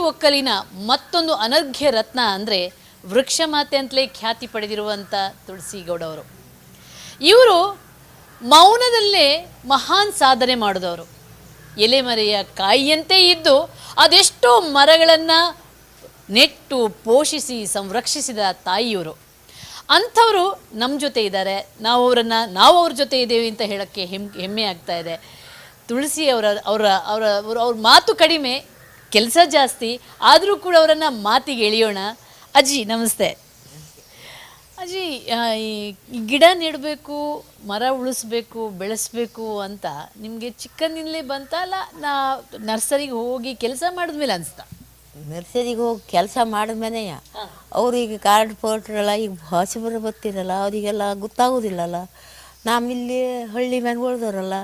ಒಕ್ಕಲಿನ ಮತ್ತೊಂದು ಅನರ್ಘ್ಯ ರತ್ನ ಅಂದರೆ ವೃಕ್ಷಮಾತೆ ಅಂತಲೇ ಖ್ಯಾತಿ ಪಡೆದಿರುವಂಥ ತುಳಸಿಗೌಡ ಅವರು. ಇವರು ಮೌನದಲ್ಲೇ ಮಹಾನ್ ಸಾಧನೆ ಮಾಡಿದವರು. ಎಲೆಮರೆಯ ಕಾಯಿಯಂತೆ ಇದ್ದು ಅದೆಷ್ಟೋ ಮರಗಳನ್ನು ನೆಟ್ಟು ಪೋಷಿಸಿ ಸಂರಕ್ಷಿಸಿದ ತಾಯಿಯವರು. ಅಂಥವರು ನಮ್ಮ ಜೊತೆ ಇದ್ದಾರೆ. ನಾವು ಅವ್ರ ಜೊತೆ ಇದ್ದೇವೆ ಅಂತ ಹೇಳೋಕ್ಕೆ ಹೆಮ್ಮೆ ಆಗ್ತಾ ಇದೆ. ತುಳಸಿ ಅವ್ರ ಮಾತು ಕಡಿಮೆ, ಕೆಲಸ ಜಾಸ್ತಿ, ಆದರೂ ಕೂಡ ಅವರನ್ನು ಮಾತಿಗೆ ಎಳೆಯೋಣ. ಅಜ್ಜಿ ನಮಸ್ತೆ. ಅಜ್ಜಿ, ಈ ಗಿಡ ನೆಡಬೇಕು, ಮರ ಉಳಿಸ್ಬೇಕು, ಬೆಳೆಸಬೇಕು ಅಂತ ನಿಮಗೆ ಚಿಕ್ಕಂದಿನಲೇ ಬಂತ, ಅಲ್ಲ ನರ್ಸರಿಗೆ ಹೋಗಿ ಕೆಲಸ ಮಾಡಿದ್ಮೇಲೆ ಅನಿಸ್ತಾ? ನರ್ಸರಿಗೆ ಹೋಗಿ ಕೆಲಸ ಮಾಡಿದ್ಮೇಲೆ ಅವ್ರಿಗೆ ಕಾರ್ಡ್ ಪೋಟ್ರಲ್ಲ, ಈಗ ಹೊಸಬರು ಬರ್ತಿರಲ್ಲ, ಅವರಿಗೆಲ್ಲ ಗೊತ್ತಾಗೋದಿಲ್ಲಲ್ಲ. ನಾವಿಲ್ಲಿ ಹಳ್ಳಿ ಮೇಲೆ ಉಳ್ದವ್ರಲ್ಲ,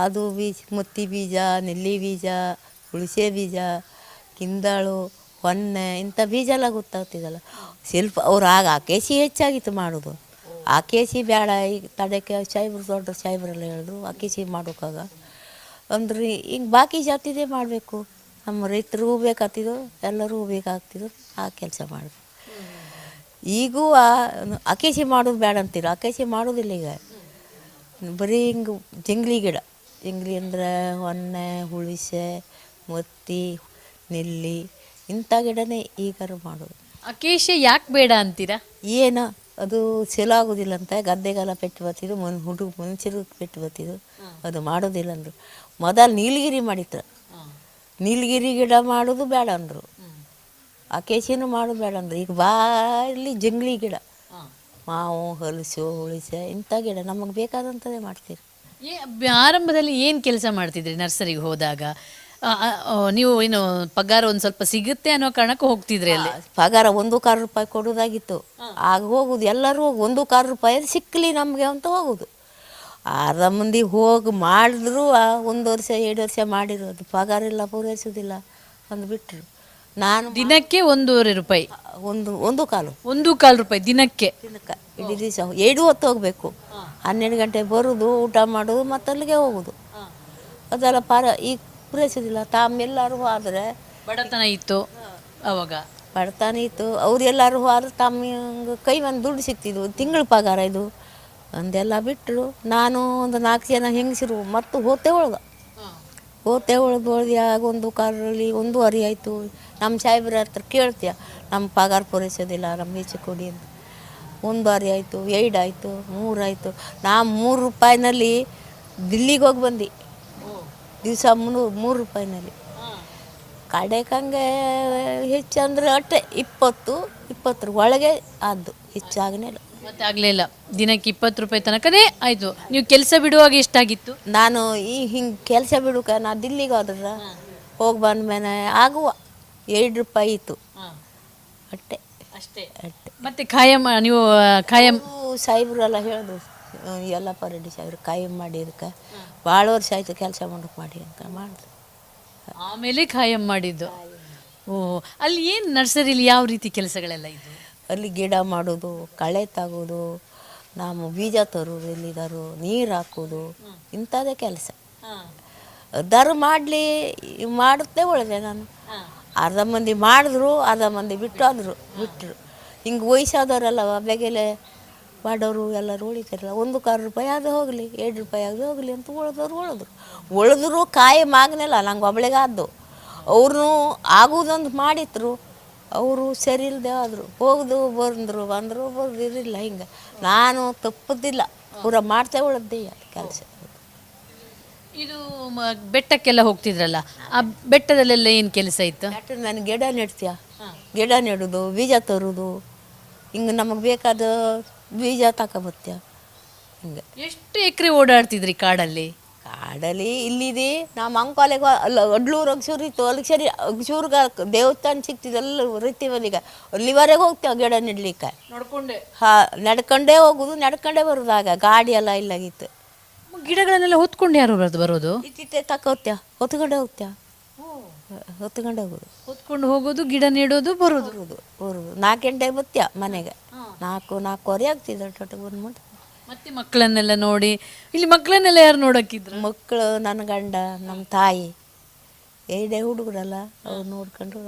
ಅದು ಬೀಜ, ಮುತ್ತಿ ಬೀಜ, ನೆಲ್ಲಿ ಬೀಜ, ಹುಣಸೆ ಬೀಜ, ಕಿಂದಾಳು, ಹೊನ್ನೆ ಇಂಥ ಬೀಜ ಎಲ್ಲ ಗೊತ್ತಾಗ್ತಿದ್ದಲ್ಲ. ಸ್ವಲ್ಪ ಅವ್ರು ಆಗ ಆಕೇಸಿ ಹೆಚ್ಚಾಗಿತ್ತು ಮಾಡೋದು. ಆಕೇಸಿ ಬೇಡ, ಈಗ ತಡಕ್ಕೆ ಸಾಯ್ಬ್ರು, ದೊಡ್ಡ ಸಾಯ್ಬ್ರೆಲ್ಲ ಹೇಳಿದ್ರು ಆಕೇಸಿ ಮಾಡೋಕ್ಕಾಗ ಅಂದ್ರೆ ಈಗ ಬಾಕಿ ಜಾತಿದೇ ಮಾಡಬೇಕು. ನಮ್ಮ ರೈತರಿಗೂ ಬೇಕಾಗ್ತಿದ್ದು, ಎಲ್ಲರೂ ಬೇಕಾಗ್ತಿದ್ದು, ಆ ಕೆಲಸ ಮಾಡಬೇಕು. ಈಗೂ ಅಕೇಸಿ ಮಾಡೋದು ಬೇಡ ಅಂತೀರ, ಅಕೇಸಿ ಮಾಡೋದಿಲ್ಲ ಈಗ. ಬರೀ ಹಿಂಗೆ ಜಂಗ್ಲಿ ಗಿಡ, ಜಂಗ್ಲಿ ಅಂದರೆ ಹೊನ್ನೆ, ಹುಳಿಸೆ, ಮತ್ತಿ, ನೆಲ್ಲಿ ಇಂಥ ಗಿಡನೇ ಈಗಾರು ಮಾಡೋದು. ಅಕೇಶೆ ಯಾಕೆ ಬೇಡ ಅಂತೀರಾ? ಏನು ಅದು ಸೆಲ ಆಗೋದಿಲ್ಲ ಅಂತ ಗದ್ದೆಗೆಲ್ಲ ಪೆಟ್ಟು ಬರ್ತಿದ್ದು, ಮನುಷ್ಯರು ಪೆಟ್ಟು ಬರ್ತಿದ್ದು, ಅದು ಮಾಡೋದಿಲ್ಲ ಅಂದರು. ಮೊದಲು ನೀಲಗಿರಿ ಮಾಡಿದ್ರು, ನೀಲಗಿರಿ ಗಿಡ ಮಾಡೋದು ಬೇಡ ಅಂದರು. ಅಕೇಶಿನೂ ಮಾಡೋದು ಬೇಡ ಅಂದರು. ಈಗ ಬಾಯಲ್ಲಿ ಜಂಗ್ಲಿ ಗಿಡ, ಮಾವು, ಹಲಸು, ಹುಳಿಸೆ ಇಂಥ ಗಿಡ ನಮಗೆ ಬೇಕಾದಂಥದ್ದೇ ಮಾಡ್ತೀರಿ. ಆರಂಭದಲ್ಲಿ ಏನು ಕೆಲಸ ಮಾಡ್ತಿದ್ರಿ ನರ್ಸರಿಗೆ ಹೋದಾಗ? ನೀವು ಏನು ಪಗಾರ ಒಂದು ಸ್ವಲ್ಪ ಸಿಗುತ್ತೆ ಅನ್ನೋ ಕಾರಣಕ್ಕೆ ಹೋಗ್ತಿದ್ರಿ? ಅಲ್ಲಿ ಪಗಾರ 1 ರೂಪಾಯಿ ಕೊಡೋದಾಗಿತ್ತು. ಆಗ ಹೋಗೋದು ಎಲ್ಲರೂ ಹೋಗಿ 1 ರೂಪಾಯಿ ಸಿಕ್ಕಲಿ ನಮಗೆ ಅಂತ ಹೋಗೋದು. ಅರ್ಧ ಮಂದಿ ಹೋಗಿ ಮಾಡಿದ್ರು 1 ವರ್ಷ 2 ವರ್ಷ ಮಾಡಿರೋದು, ಪಗಾರ ಎಲ್ಲ ಪೂರೈಸೋದಿಲ್ಲ ಅಂದ್ಬಿಟ್ರು. ನಾನು ದಿನಕ್ಕೆ 1.5 ರೂಪಾಯಿ, 1.25 ರೂಪಾಯಿ ದಿನಕ್ಕೆ. ಇಡೀ ದಿವಸ 2 ಹೊತ್ತು ಹೋಗಬೇಕು. 12 ಗಂಟೆ ಬರೋದು, ಊಟ ಮಾಡೋದು, ಮತ್ತು ಅಲ್ಲಿಗೆ ಹೋಗೋದು. ಅದೆಲ್ಲ ಈಗ ಪೂರೈಸೋದಿಲ್ಲ. ತಮ್ಮೆಲ್ಲರೂ ಆದರೆ ಬಡತನ ಇತ್ತು ಅವಾಗ, ಬಡತನ ಇತ್ತು. ಅವರೆಲ್ಲರೂ ಆದ್ರೆ ತಮ್ಮ ಕೈ ಒಂದು ದುಡ್ಡು ಸಿಗ್ತಿದ್ವು, ತಿಂಗಳ ಪಗಾರ ಇದು ಒಂದೆಲ್ಲ ಬಿಟ್ಟರು. ನಾನು ಒಂದು 4 ಜನ ಹೆಂಗಸರು ಮತ್ತು ಹೋತೆ ಒಳಗೆ ಒಂದು ಕಾರಲ್ಲಿ 1 ಅರಿ ಆಯಿತು. ನಮ್ಮ ಸಾಹೇಬ್ರ ಹತ್ರ ಕೇಳ್ತೀಯ, ನಮ್ಮ ಪಗಾರ ಪೂರೈಸೋದಿಲ್ಲ, ನಮ್ಗೆ ಹೆಚ್ಚು ಕೊಡಿ ಅಂತ. 1 ಅರಿ ಆಯಿತು, 2 ಆಯಿತು, 3 ಆಯಿತು. ನಾ 3 ರೂಪಾಯಿನಲ್ಲಿ ದಿಲ್ಲಿಗೆ ಹೋಗಿ ಬಂದು ದಿವಸ 3 ರೂಪಾಯಿನಲ್ಲಿ. ಕಡೆಕಂಗೆ ಹೆಚ್ಚಂದ್ರೆ ಅಟ್ಟೆ 20 ಒಳಗೆ ಆದ್ದು, ಹೆಚ್ಚಾಗಲಿಲ್ಲ. ಮತ್ತೆ ಆಗಲಿಲ್ಲ. ದಿನಕ್ಕೆ 20 ರೂಪಾಯಿ ತನಕನೇ ಆಯಿತು. ನೀವು ಕೆಲಸ ಬಿಡುವಾಗ ಎಷ್ಟಾಗಿತ್ತು? ನಾನು ಹಿಂಗೆ ಕೆಲಸ ಬಿಡುಕ ನಾ ದಿಲ್ಲಿಗೆ ಹೋದ್ರೆ ಹೋಗಿ ಬಂದ್ಮೇಲೆ ಆಗುವ 2 ರೂಪಾಯಿ ಇತ್ತು ಅಷ್ಟೇ. ಮತ್ತೆ ಖಾಯಂ ನೀವು ಸಾಹೇಬ್ರೆಲ್ಲ ಹೇಳಿದ್ರು, ಯಲ್ಲಪ್ಪ ರೆಡ್ಡಿ ಸಾಹೇಬ್ರು ಖಾಯಂ ಮಾಡಿ ಇದಕ್ಕೆ ಭಾಳ ವರ್ಷ ಆಯಿತು ಕೆಲಸ ಮಾಡೋಕೆ ಮಾಡಿ ಅಂತ ಮಾಡಿದ್ರು. ಆಮೇಲೆ ಖಾಯಂ ಮಾಡಿದ್ದು. ಓ, ಅಲ್ಲಿ ಏನು ನರ್ಸರಿಲಿ ಯಾವ ರೀತಿ ಕೆಲಸಗಳೆಲ್ಲ ಇದ್ದು? ಅಲ್ಲಿ ಗಿಡ ಮಾಡೋದು, ಕಳೆ ತಗೋದು, ನಾವು ಬೀಜ ತರೋದು, ಎಲ್ಲಿದಾರು ನೀರು ಹಾಕೋದು, ಇಂಥದ್ದೇ ಕೆಲಸ. ಮಾಡುತ್ತೆ ಒಳ್ಳೆ. ನಾನು ಅರ್ಧ ಮಂದಿ ಮಾಡಿದ್ರು, ಅರ್ಧ ಮಂದಿ ಬಿಟ್ಟರು. ಹಿಂಗೆ ವಯಸ್ಸಾದವರೆಲ್ಲ ಬೆಗೆಲೆ ಮಾಡೋರು ಎಲ್ಲರೂ ಉಳಿತಾರಲ್ಲ, 1 ರೂಪಾಯಿ ಅದು ಹೋಗಲಿ, 2 ರೂಪಾಯಿ ಅದು ಹೋಗಲಿ ಅಂತ ಉಳಿದ್ರು ಕಾಯಿ ಮಾಗನೆಲ್ಲ ನಂಗೆ ಒಬ್ಳಿಗಾದ್ದು. ಅವ್ರೂ ಆಗೋದೊಂದು ಮಾಡಿದ್ರು, ಅವರು ಸರಿ ಇಲ್ಲದೆ ಆದರು, ಬಂದರು ಬರ್ದಿರಲಿಲ್ಲ. ಹಿಂಗೆ ನಾನು ತಪ್ಪದಿಲ್ಲ, ಪೂರ ಮಾಡ್ತೇ ಉಳಿದ್ದೆ ಕೆಲಸ. ಇದು ಬೆಟ್ಟಕ್ಕೆಲ್ಲ ಹೋಗ್ತಿದ್ರಲ್ಲ, ಆ ಬೆಟ್ಟದಲ್ಲೆಲ್ಲ ಏನು ಕೆಲಸ ಇತ್ತು? ನಾನು ಗಿಡ ನೆಡ್ತೀಯ, ಗಿಡ ನೆಡೋದು, ಬೀಜ ತರೋದು, ಹಿಂಗೆ ನಮಗೆ ಬೇಕಾದ ಬೀಜ ತಗೊಬತ್ತೀಯ. ಹಿಂಗೆ ಎಷ್ಟು ಎಕರೆ ಓಡಾಡ್ತಿದ್ರಿ ಕಾಡಲ್ಲಿ? ಇಲ್ಲಿದೆ ನಮ್ಮ ಅಂಕೋಲೆಗೆ ಅಲ್ಲ, ಅಡ್ಲೂರು ಅಗಸೂರು ಇತ್ತು, ಅಲ್ಲಿಗೆ ಸರಿ ಅಗಸೂರ್ಗೆ ದೇವಸ್ಥಾನ ಸಿಗ್ತಿದ್ದೆಲ್ಲ ರೀತಿವಲ್ಲಿಗೆ ಅಲ್ಲಿವರೆಗೆ ಹೋಗ್ತೇವೆ ಗಿಡ ನೆಡ್ಲಿಕ್ಕೆ. ನಡ್ಕೊಂಡೇ ಹೋಗೋದು, ನಡ್ಕೊಂಡೇ ಬರೋದು. ಆಗ ಗಾಡಿ ಎಲ್ಲ ಇಲ್ಲಾಗಿತ್ತು. ಗಿಡಗಳನ್ನೆಲ್ಲ ಹೊತ್ಕೊಂಡು ಯಾರು ಬರೋದು? ಇತ್ತಿತ್ತೆ ತಕೋತ್ಯ, ಹೊತ್ಕೊಂಡೇ ಹೋಗ್ತ್ಯಾ, ಹೊತ್ಕೊಂಡೇ ಹೋಗೋದು, ಹೊತ್ಕೊಂಡು ಹೋಗೋದು, ಗಿಡ ನೆಡೋದು, ಬರೋದು. 4 ಗಂಟೆಗೆ ಬತ್ತ್ಯಾ ಮನೆಗೆ. 4:15 ಆಗ್ತಿದ್ದ ಟೊಟ್ಟಿಗೆ ಬಂದ್ಬಿಟ್ಟು. ಮತ್ತೆ ಮಕ್ಕಳನ್ನೆಲ್ಲ ನೋಡಿ, ಇಲ್ಲಿ ಮಕ್ಕಳನ್ನೆಲ್ಲ ಯಾರು ನೋಡೋಕ್ಕಿದ್ರು? ಮಕ್ಕಳು ನನ್ನ ಗಂಡ, ನಮ್ಮ ತಾಯಿ ಎರಡೇ ಹುಡುಗರಲ್ಲ ಅವ್ರು ನೋಡ್ಕೊಂಡು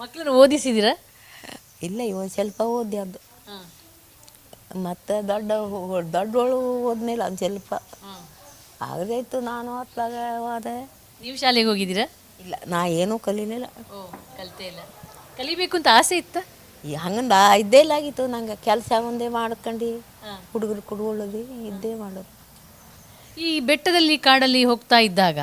ಮಕ್ಕಳನ್ನ ಓದಿಸಿದ್ದೀರಾ? ಇಲ್ಲ ಇವಾಗ ಸ್ವಲ್ಪ ಓದಿ ಅದು ಮತ್ತು ದೊಡ್ಡವಳು ಓದ್ನಿಲ್ಲ ಒಂದು ಸ್ವಲ್ಪ ಆಗದಾಯ್ತು. ನಾನು ಹೊತ್ಲಾಗ ಹೋದೆ. ನೀವು ಶಾಲೆಗೆ ಹೋಗಿದ್ದೀರಾ? ಇಲ್ಲ ನಾ ಏನೂ ಕಲೀಲಿಲ್ಲ. ಕಲಿತೇ ಇಲ್ಲ. ಕಲಿಬೇಕು ಅಂತ ಆಸೆ ಇತ್ತ? ಹಂಗಂದ ಇದ್ದೇ ಇಲ್ಲ ಆಗಿತ್ತು ನಂಗೆ. ಕೆಲಸ ಒಂದೇ ಮಾಡ್ಕೊಂಡು ಹುಡುಗರು ಕುಡ್ಕೊಳ್ಳೋದು ಇದ್ದೇ ಮಾಡೋದು. ಈ ಬೆಟ್ಟದಲ್ಲಿ ಕಾಡಲ್ಲಿ ಹೋಗ್ತಾ ಇದ್ದಾಗ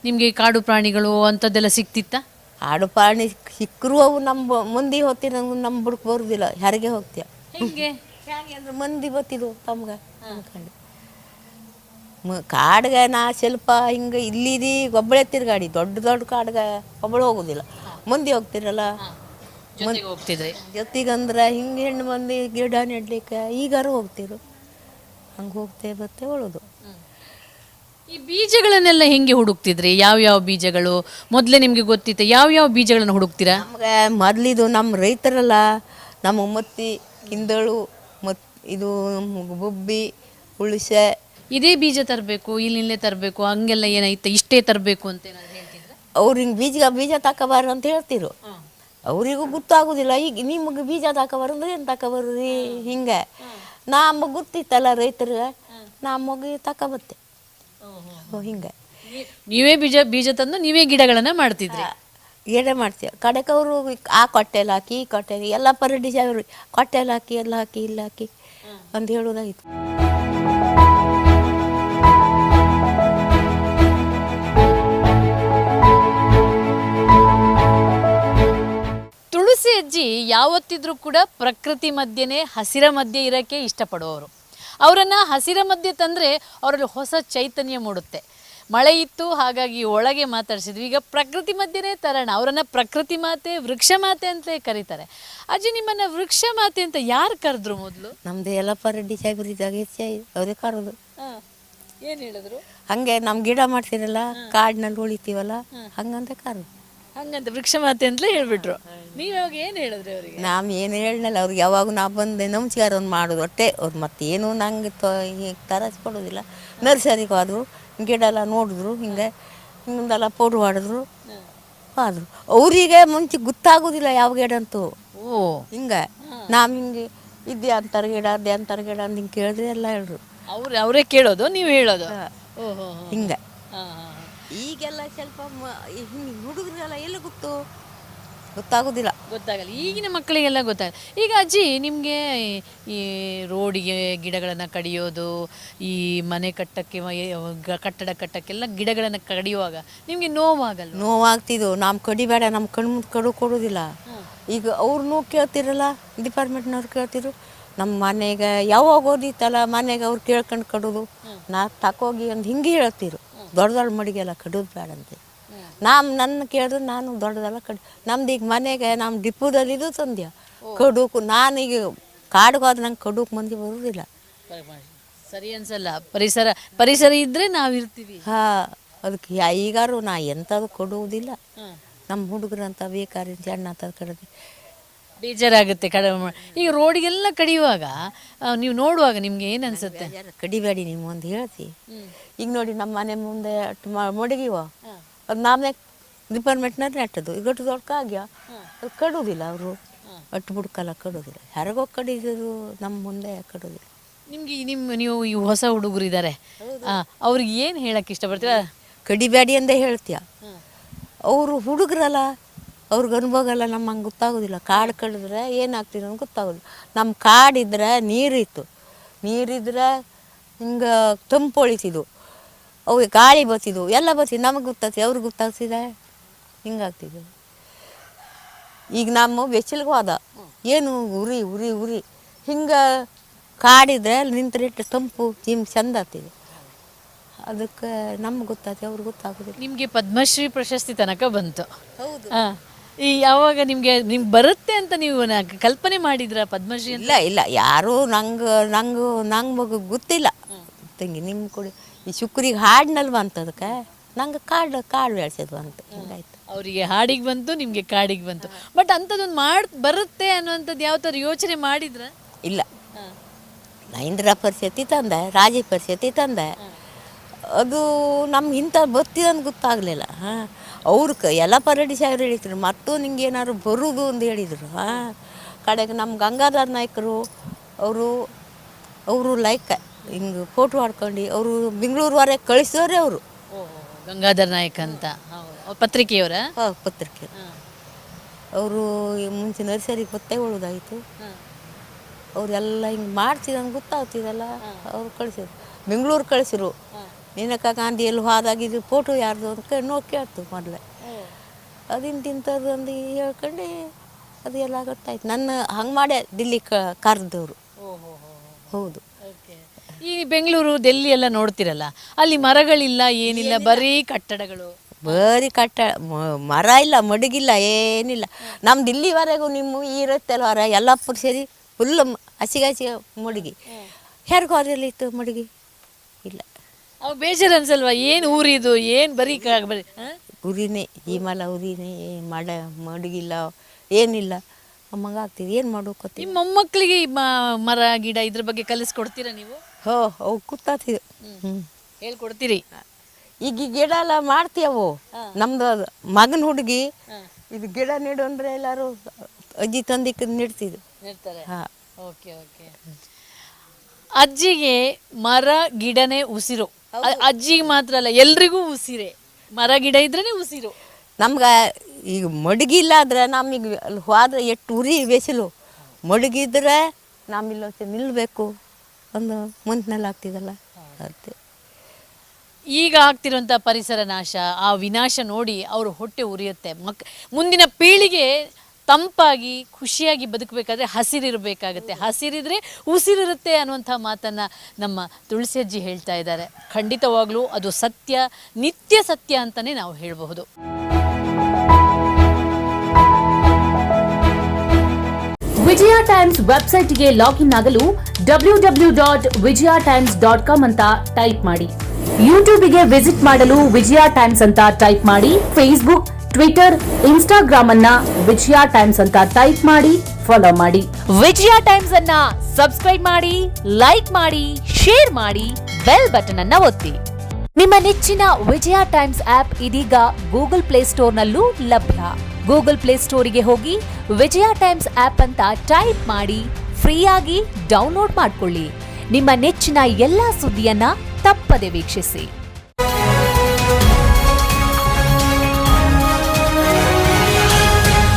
ನಿಮಗೆ ಕಾಡು ಪ್ರಾಣಿಗಳು ಅಂಥದ್ದೆಲ್ಲ ಸಿಕ್ತಿತ್ತ? ಆಡು ಪ್ರಾಣಿ ಸಿಕ್ಕರು ಅವು ನಮ್ಮ ಮಂದಿ ಹೋಗ್ತೀವಿ. ನಂಗೆ ನಮ್ಮ ಬುಡಕ್ಕೆ ಬರೋದಿಲ್ಲ. ಹೆರಿಗೆ ಹೋಗ್ತೀಯ ಹೆಂಗೆ ಹೇಗೆ ಅಂದ್ರೆ ಮಂದಿ ಬತ್ತಿದ್ದು ತಮ್ಗೆ ಅನ್ಕೊಂಡು ಕಾಡ್ಗೆ ನಾ ಸ್ವಲ್ಪ ಹಿಂಗೆ ಇಲ್ಲಿದಿ ಒಬ್ಬಳೇ ತಿರ್ಗಾಡಿ. ದೊಡ್ಡ ದೊಡ್ಡ ಕಾಡ್ಗೆ ಒಬ್ಬಳು ಹೋಗೋದಿಲ್ಲ. ಮಂದಿ ಹೋಗ್ತಿರಲ್ಲ ಹೋಗ್ತಿದ್ರಿ. ಜೊತೆಗಂದ್ರೆ ಹಿಂಗೆ ಹೆಣ್ಣು ಮಂದಿ ಗಿಡ ನೆಡ್ಲಿಕ್ಕೆ ಈಗಾರು ಹೋಗ್ತಿರು. ಹಂಗೆ ಹೋಗ್ತೇ ಬತ್ತೆ ಒಳ್ಳೋದು. ಈ ಬೀಜಗಳನ್ನೆಲ್ಲ ಹೆಂಗೆ ಹುಡುಕ್ತಿದ್ರಿ? ಯಾವ ಬೀಜಗಳು ಮೊದಲೇ ನಿಮಗೆ ಗೊತ್ತಿತ್ತು? ಯಾವ ಬೀಜಗಳನ್ನು ಹುಡುಕ್ತೀರಾ? ನಮ್ಗೆ ಮೊದಲಿದು ನಮ್ಮ ರೈತರಲ್ಲ, ನಮ್ಮ ಮತ್ತಿ ಹಿಂದಳು ಮತ್ತು ಇದು ಬುಬ್ಬಿ ಹುಳಿಸೆ ಇದೇ ಬೀಜ ತರಬೇಕು, ಇಲ್ಲೇ ತರಬೇಕು, ಹಂಗೆಲ್ಲ ಏನಾಯ್ತು ಇಷ್ಟೇ ತರಬೇಕು ಅಂತ ಏನಾದ್ರು ಹೇಳ್ತಿದ್ರ? ಅವ್ರು ಹಿಂಗೆ ಬೀಜ ತಕೋಬಾರ ಅಂತ ಹೇಳ್ತಿರು. ಅವರಿಗೂ ಗೊತ್ತಾಗೋದಿಲ್ಲ. ಈಗ ನಿಮಗೆ ಬೀಜ ತಕೋಬಾರಂದ್ರೆ ಏನು ತಕೋಬರ್ರಿ ಹಿಂಗೆ. ನಮಗೆ ಗೊತ್ತಿತ್ತಲ್ಲ ರೈತರಿಗೆ, ನಮಗೆ ತಕೋಬತ್ತೆ ಹಿಂಗೆ. ನೀವೇ ಬೀಜ ತಂದು ನೀವೇ ಗಿಡಗಳನ್ನು ಮಾಡ್ತಿದ್ರಿ? ಗಿಡ ಮಾಡ್ತೀವಿ. ಕಡೆಕವರು ಆ ಕೊಟ್ಟೆಲ್ಲ ಹಾಕಿ ಈ ಕೊಟ್ಟೆಲಿ ಎಲ್ಲ ಪರಡಿ ಸಾವಿರ ಕೊಟ್ಟೆಲ್ಲ ಹಾಕಿ ಎಲ್ಲ ಹಾಕಿ ಇಲ್ಲ ಹಾಕಿ ಅಂತ ಹೇಳೋದಾಗಿತ್ತು. ತುಳಸಿ ಅಜ್ಜಿ ಯಾವತ್ತಿದ್ರೂ ಕೂಡ ಪ್ರಕೃತಿ ಮಧ್ಯೆನೇ ಹಸಿರ ಮಧ್ಯೆ ಇರೋಕ್ಕೆ ಇಷ್ಟಪಡುವವರು. ಅವರನ್ನು ಹಸಿರ ಮಧ್ಯೆ ತಂದರೆ ಅವರಲ್ಲಿ ಹೊಸ ಚೈತನ್ಯ ಮೂಡುತ್ತೆ. ಮಳೆ ಇತ್ತು, ಹಾಗಾಗಿ ಒಳಗೆ ಮಾತಾಡಿಸಿದ್ವಿ. ಈಗ ಪ್ರಕೃತಿ ಮಧ್ಯೆನೇ ತರೋಣ. ಅವರನ್ನು ಪ್ರಕೃತಿ ಮಾತೆ, ವೃಕ್ಷ ಮಾತೆ ಅಂತಲೇ ಕರೀತಾರೆ. ಅಜ್ಜಿ, ನಿಮ್ಮನ್ನು ವೃಕ್ಷ ಮಾತೆ ಅಂತ ಯಾರು ಕರೆದ್ರು ಮೊದಲು? ನಮ್ಮದು ಎಲ್ಲ ಪರಡಿ ಸಾಹೇಬ್ರಿದ್ದಾಗ ಅವರೇ ಕರೋದು. ಏನು ಹೇಳಿದ್ರು? ಹಂಗೆ ನಮ್ಮ ಗಿಡ ಮಾಡ್ತೀರಲ್ಲ, ಕಾಡಿನಲ್ಲಿ ಉಳಿತೀವಲ್ಲ, ಹಂಗಂತ ಕರೋದು. ಹಂಗಂತ ವೃಕ್ಷ ಮಾತೆ ಅಂತಲೇ ಹೇಳ್ಬಿಟ್ರು. ನೀವು ಯಾವಾಗ ಏನು ಹೇಳಿದ್ರಿ ಅವರಿಗೆ? ನಾವು ಏನು ಹೇಳಲ್ಲ ಅವ್ರಿಗೆ. ಯಾವಾಗ ನಾವು ಬಂದೆ ನಮಸ್ಕಾರ ಒಂದು ಮಾಡೋದು ಒಟ್ಟೆ. ಅವ್ರು ಮತ್ತೇನು ನಂಗೆ ತರಿಸ್ಕೊಡೋದಿಲ್ಲ. ನರ್ಸರಿಗೆ ಹೋದ್ರು, ಗಿಡ ಎಲ್ಲ ನೋಡಿದ್ರು, ಹಿಂಗೆಲ್ಲ ಪೌಡ್ರ್ ಮಾಡಿದ್ರು ಆದರು. ಅವರಿಗೆ ಮುಂಚೆ ಗೊತ್ತಾಗೋದಿಲ್ಲ ಯಾವ ಗಿಡ ಅಂತೂ. ಹಿಂಗೆ ನಾವು ಹಿಂಗೆ ಇದ್ದೆ ಅಂತಾರೆ ಗಿಡ, ಅದೇ ಅಂತಾರೆ ಗಿಡ ಅಂತ ಹಿಂಗೆ ಕೇಳಿದ್ರೆ ಎಲ್ಲ ಹೇಳ್ರು. ಅವರೇ ಕೇಳೋದು, ನೀವು ಹೇಳೋದು? ಹಿಂಗೆ. ಈಗೆಲ್ಲ ಸ್ವಲ್ಪ ಹಿಂಗೆ ಹುಡುಗರೆಲ್ಲ ಎಲ್ಲ ಗೊತ್ತಾಗೋದಿಲ್ಲ. ಈಗಿನ ಮಕ್ಕಳಿಗೆಲ್ಲ ಗೊತ್ತಾಗಲ್ಲ. ಈಗ ಅಜ್ಜಿ, ನಿಮಗೆ ಈ ರೋಡಿಗೆ ಗಿಡಗಳನ್ನು ಕಡಿಯೋದು, ಈ ಮನೆ ಕಟ್ಟಕ್ಕೆ ಕಟ್ಟಡ ಕಟ್ಟಕ್ಕೆಲ್ಲ ಗಿಡಗಳನ್ನು ಕಡಿಯುವಾಗ ನಿಮಗೆ ನೋವಾಗಲ್ಲ? ನೋವಾಗ್ತಿದ್ದು. ನಮ್ಮ ಕಡಿಬೇಡ, ನಮ್ಮ ಕಣ್ಮುಂದೆ ಕೊಡೋದಿಲ್ಲ. ಈಗ ಅವ್ರನ್ನೂ ಕೇಳ್ತಿರಲ್ಲ, ಡಿಪಾರ್ಟ್ಮೆಂಟ್ನವ್ರು ಕೇಳ್ತಿರು. ನಮ್ಮ ಮನೆಗೆ ಯಾವಾಗ ಓದಿತ್ತಲ್ಲ ಮನೆಗೆ ಅವ್ರು ಕೇಳ್ಕೊಂಡು ಕಡೋದು. ನಾ ತಕೋಗಿ ಒಂದು ಹಿಂಗೆ ಹೇಳ್ತಿರು. ದೊಡ್ಡ ಮಡಿಗೆಲ್ಲ ಕಡೋದು ಬೇಡ ಅಂತ. ನನ್ನ ಕೇಳಿದ್ರೆ ನಾನು ದೊಡ್ಡದೆಲ್ಲ ನಮ್ದು ಈಗ ಮನೆಗೆ ನಮ್ಮ ಡಿಪೋದಲ್ಲಿ ಇದು ತಂದ್ಯ ಕಡುಕು. ನಾನೀಗ ಕಾಡಿಗೆ ಹೋದ್ರೆ ನಂಗೆ ಕಡುಕು ಮಂದಿ ಬರೋದಿಲ್ಲ. ಸರಿ ಅನ್ಸಲ್ಲ. ಪರಿಸರ ಇದ್ರೆ ನಾವಿರ್ತೀವಿ. ಅದಕ್ಕೆ ಈಗಾರು ನಾ ಎಂಥದ್ದು ಕೊಡುವುದಿಲ್ಲ. ನಮ್ಮ ಹುಡುಗರಂತ ಬೇಕಾದ್ರೆ ಜಣ್ಣ ಅಂತ ಕಡದೆ ಬೇಜಾರಾಗುತ್ತೆ. ಈಗ ರೋಡಿಗೆಲ್ಲ ಕಡಿಯುವಾಗ ನೀವು ನೋಡುವಾಗ ನಿಮ್ಗೆ ಏನು ಅನ್ಸುತ್ತೆ? ಕಡಿಬೇಡಿ ನೀವು ಒಂದು ಹೇಳ್ತಿ. ಈಗ ನೋಡಿ ನಮ್ಮ ಮನೆ ಮುಂದೆ ಮಡಗಿವ ಅದು ನಾಮೇ ಡಿಪಾರ್ಟ್ಮೆಂಟ್ನಲ್ಲಿ ನೆಟ್ಟದು. ಈಗ ದೊಡ್ಡ ಆಗ್ಯ ಅದು ಕಡೋದಿಲ್ಲ. ಅವರು ಅಟ್ಟು ಬುಡ್ಕಲ್ಲ ಕಡೋದಿಲ್ಲ. ಯಾರಿಗೋ ಕಡಿದ್ರು, ನಮ್ಮ ಮುಂದೆ ಕಡೋದಿಲ್ಲ. ನಿಮ್ಗೆ ನೀವು ಈ ಹೊಸ ಹುಡುಗರು ಇದ್ದಾರೆ, ಅವ್ರಿಗೆ ಏನು ಹೇಳಕ್ಕೆ ಇಷ್ಟಪಡ್ತೀರಾ? ಕಡಿಬೇಡಿ ಅಂದೇ ಹೇಳ್ತೀಯ. ಅವರು ಹುಡುಗರಲ್ಲ, ಅವ್ರಿಗೆ ಅನುಭವ ನಮ್ಮ ಹಂಗೆ ಗೊತ್ತಾಗೋದಿಲ್ಲ. ಕಾಡು ಕಡಿದ್ರೆ ಏನಾಗ್ತಿದೆ ಅಂತ ಗೊತ್ತಾಗೋದಿಲ್ಲ. ನಮ್ಮ ಕಾಡಿದ್ರೆ ನೀರಿತ್ತು, ನೀರಿದ್ರೆ ಹಿಂಗೆ ತಂಪು ಹೊಳಿತಿದ್ವು, ಅವು ಗಾಳಿ ಬತ್ತಿದ್ವು, ಎಲ್ಲ ಬತ್ತಿದ್ದು. ನಮಗೆ ಗೊತ್ತಾಗ್ತಿದೆ, ಅವ್ರಿಗೆ ಗೊತ್ತಾಗ್ತಿದೆ, ಹಿಂಗಾಗ್ತಿದ್ವು. ಈಗ ನಮ್ಮ ಬೆಚ್ಚಲ್ಗೆ ಹೋದ ಏನು ಉರಿ ಉರಿ ಉರಿ ಹಿಂಗೆ ಕಾಡಿದ್ರೆ ಅಲ್ಲಿ ನಿಂತರೆ ತಂಪು ಚಂದ ಆಗ್ತಿದೆ. ಅದಕ್ಕೆ ನಮ್ಗೆ ಗೊತ್ತಾಗ್ತದೆ, ಅವ್ರಿಗೆ ಗೊತ್ತಾಗೋದಿಲ್ಲ. ನಿಮಗೆ ಪದ್ಮಶ್ರೀ ಪ್ರಶಸ್ತಿ ತನಕ ಬಂತು. ಹೌದು. ಈ ಯಾವಾಗ ನಿಮ್ಗೆ ಬರುತ್ತೆ ಅಂತ ನೀವು ಕಲ್ಪನೆ ಮಾಡಿದ್ರ ಪದ್ಮಶ್ರೀ? ಇಲ್ಲ ಯಾರು ನಂಗೆ ಗೊತ್ತಿಲ್ಲ. ತಂಗಿ ನಿಮ್ಮ ಕೂಡ ಈ ಶುಕ್ರಿಗೆ ಹಾಡಿನಲ್ಲಿ ಬಂತು. ಅದಕ್ಕೆ ನಂಗೆ ಕಾಡು ಬೆಳೆಸೋದು ಅಂತ ಹಿಂಗಾಯ್ತು. ಅವರಿಗೆ ಹಾಡಿಗೆ ಬಂತು, ನಿಮಗೆ ಕಾಡಿಗೆ ಬಂತು. ಬಟ್ ಅಂಥದ್ದೊಂದು ಬರುತ್ತೆ ಅನ್ನೋಂಥದ್ದು ಯಾವ ಥರ ಯೋಚನೆ ಮಾಡಿದ್ರ? ಇಲ್ಲ. ನಾ ಇಂದಿರಾ ಪರಿಸ್ಥಿತಿ ತಂದೆ, ರಾಜೀವ್ ಪರಿಸ್ಥಿತಿ ತಂದೆ. ಅದು ನಮ್ಗೆ ಇಂಥ ಬರ್ತಿದಂತ ಗೊತ್ತಾಗಲಿಲ್ಲ ಹಾಂ. ಅವ್ರು ಎಲ್ಲ ಪರಡಿ ಸಾಹೇಬ್ರು ಹೇಳಿದ್ರು ಮತ್ತು ನಿಂಗೆ ಏನಾದ್ರು ಬರುವುದು ಅಂತ ಹೇಳಿದರು ಹಾಂ. ಕಡೆಗೆ ನಮ್ಮ ಗಂಗಾಧರ ನಾಯ್ಕರು ಅವರು ಲೈಕ್ ಹಿಂಗೆ ಫೋಟೋ ಮಾಡ್ಕೊಂಡು ಅವರು ಬೆಂಗಳೂರುವರೆಗೆ ಕಳಿಸಿದವ್ರೆ ಅವರು. ಗಂಗಾಧರ್ ನಾಯಕ್ ಅಂತ ಪತ್ರಿಕೆಯವರ ಪತ್ರಿಕೆ ಅವರು ಮುಂಚೆ ನರ್ಸರಿಗೆ ಗೊತ್ತಾಗೊಳ್ಳೋದಾಯಿತು. ಅವರೆಲ್ಲ ಹಿಂಗೆ ಮಾಡ್ತಿದಂಗೆ ಗೊತ್ತಾಗ್ತಿದಲ್ಲ ಅವ್ರು ಕಳಿಸಿದ್ರು. ಬೆಂಗಳೂರು ಕಳಿಸಿರು. ಮೇನಕಾ ಗಾಂಧಿಯಲ್ಲಿ ಹೋದಾಗಿದ್ದು ಫೋಟೋ ಯಾರ್ದು ಅಂತ ಕೇಳ್ತು ಮೊದಲೇ. ಅದಿಂತಿಂಥದ್ದು ಅಂದು ಹೇಳ್ಕೊಂಡು ಅದು ಎಲ್ಲ ಗೊತ್ತಾಯ್ತು. ನನ್ನ ಹಂಗೆ ಮಾಡೇ ದಿಲ್ಲಿ ಕರೆದವರು. ಹೌದು. ಈ ಬೆಂಗಳೂರು ಡೆಲ್ಲಿ ಎಲ್ಲ ನೋಡ್ತಿರಲ್ಲ, ಅಲ್ಲಿ ಮರಗಳಿಲ್ಲ ಏನಿಲ್ಲ, ಬರೀ ಕಟ್ಟಡಗಳು. ಬರೀ ಮರ ಇಲ್ಲ, ಮಡಗಿಲ್ಲ, ಏನಿಲ್ಲ. ನಮ್ದು ಇಲ್ಲಿವರೆಗೂ ನಿಮ್ಮ ಈ ರಸ್ತೆಲ್ಲ ಹೊರ ಎಲ್ಲಪ್ಪರು ಸೇರಿ ಫುಲ್ ಹಸಿಗೆ ಮಡಗಿ. ಯಾರಿಗೂ ಹೊರಲ್ಲಿ ಇತ್ತು ಮಡಗಿ ಇಲ್ಲ. ಅವಾಗ ಬೇಜಾರು ಅನ್ಸಲ್ವಾ? ಏನು ಊರಿದು, ಏನು ಬರೀ ಬರೀ ಉರಿನೇ ಈ ಮಲ ಉರಿನೇ ಮಡಗಿಲ್ಲ ಏನಿಲ್ಲ. ಅಮ್ಮಂಗೆ ಆಗ್ತಿದೆ ಏನು ಮಾಡೋಕತ್ತಿ. ನಿಮ್ಮ ಮೊಮ್ಮಕ್ಕಳಿಗೆ ಮರ ಗಿಡ ಇದ್ರ ಬಗ್ಗೆ ಕಲಿಸ್ಕೊಡ್ತೀರಾ ನೀವು? ಅವು ಕೂತಾತಿದ್ವು. ಹೇಳ್ಕೊಡ್ತೀರಿ? ಈಗ ಈ ಗಿಡ ಎಲ್ಲ ಮಾಡ್ತೀಯವು. ನಮ್ದು ಮಗನ ಹುಡುಗಿ ಇದು ಗಿಡ ನೆಡು ಅಂದರೆ ಎಲ್ಲರೂ ಅಜ್ಜಿ ತಂದಿಕ್ಕೆ ನೆಡ್ತಿದ್ರು. ಹಾಂ. Okay okay. ಅಜ್ಜಿಗೆ ಮರ ಗಿಡನೇ ಉಸಿರು. ಅಜ್ಜಿಗೆ ಮಾತ್ರ ಅಲ್ಲ, ಎಲ್ರಿಗೂ ಉಸಿರೇ. ಮರ ಗಿಡ ಇದ್ರೇ ಉಸಿರು. ನಮ್ಗೆ ಈಗ ಮಡಗಿಲ್ಲ ಆದರೆ ನಮಗೆ ಅಲ್ಲಿ ಹೋದ್ರೆ ಎಷ್ಟು ಉರಿ ಬೇಸಿಲು. ಮಡಗಿದ್ರೆ ನಮ್ಮಿಲ್ಲ ನಿಲ್ಲಬೇಕು ಒಂದು ಮಂತ್ನಲ್ಲಿ ಆಗ್ತಿದಲ್ಲ ಅದೇ. ಈಗ ಆಗ್ತಿರುವಂಥ ಪರಿಸರ ನಾಶ, ಆ ವಿನಾಶ ನೋಡಿ ಅವರು ಹೊಟ್ಟೆ ಉರಿಯುತ್ತೆ. ಮುಂದಿನ ಪೀಳಿಗೆ ತಂಪಾಗಿ ಖುಷಿಯಾಗಿ ಬದುಕಬೇಕಾದ್ರೆ ಹಸಿರಿರಬೇಕಾಗತ್ತೆ. ಹಸಿರಿದ್ರೆ ಉಸಿರಿರುತ್ತೆ ಅನ್ನುವಂಥ ಮಾತನ್ನು ನಮ್ಮ ತುಳಸಿ ಅಜ್ಜಿ ಹೇಳ್ತಾ ಇದ್ದಾರೆ. ಖಂಡಿತವಾಗ್ಲೂ ಅದು ಸತ್ಯ, ನಿತ್ಯ ಸತ್ಯ ಅಂತಲೇ ನಾವು ಹೇಳಬಹುದು. ವಿಜಯ ಟೈಮ್ಸ್ ವೆಬ್ಸೈಟ್ಗೆ ಲಾಗಿನ್ ಆಗಲು www.vijayatimes.com ಅಂತ ಟೈಪ್ ಮಾಡಿ. ಯೂಟ್ಯೂಬ್ಗೆ ವಿಸಿಟ್ ಮಾಡಲು ವಿಜಯ ಟೈಮ್ಸ್ ಅಂತ ಟೈಪ್ ಮಾಡಿ. ಫೇಸ್ಬುಕ್, ಟ್ವಿಟರ್, ಇನ್ಸ್ಟಾಗ್ರಾಮ್ ಅನ್ನ ವಿಜಯ ಟೈಮ್ಸ್ ಅಂತ ಟೈಪ್ ಮಾಡಿ, ಫಾಲೋ ಮಾಡಿ. ವಿಜಯ ಟೈಮ್ಸ್ ಅನ್ನ ಸಬ್ಸ್ಕ್ರೈಬ್ ಮಾಡಿ, ಲೈಕ್ ಮಾಡಿ, ಶೇರ್ ಮಾಡಿ, ಬೆಲ್ ಬಟನ್ ಅನ್ನ ಒತ್ತಿ. ನಿಮ್ಮ ನೆಚ್ಚಿನ ವಿಜಯ ಟೈಮ್ಸ್ ಆಪ್ ಇದೀಗ ಗೂಗಲ್ ಪ್ಲೇಸ್ಟೋರ್ನಲ್ಲೂ ಲಭ್ಯ. ಗೂಗಲ್ ಪ್ಲೇಸ್ಟೋರಿಗೆ ಹೋಗಿ ವಿಜಯ ಟೈಮ್ಸ್ ಆಪ್ ಅಂತ ಟೈಪ್ ಮಾಡಿ, ಫ್ರೀಯಾಗಿ ಡೌನ್ಲೋಡ್ ಮಾಡಿಕೊಳ್ಳಿ. ನಿಮ್ಮ ನೆಚ್ಚಿನ ಎಲ್ಲಾ ಸುದ್ದಿಯನ್ನ ತಪ್ಪದೆ ವೀಕ್ಷಿಸಿ.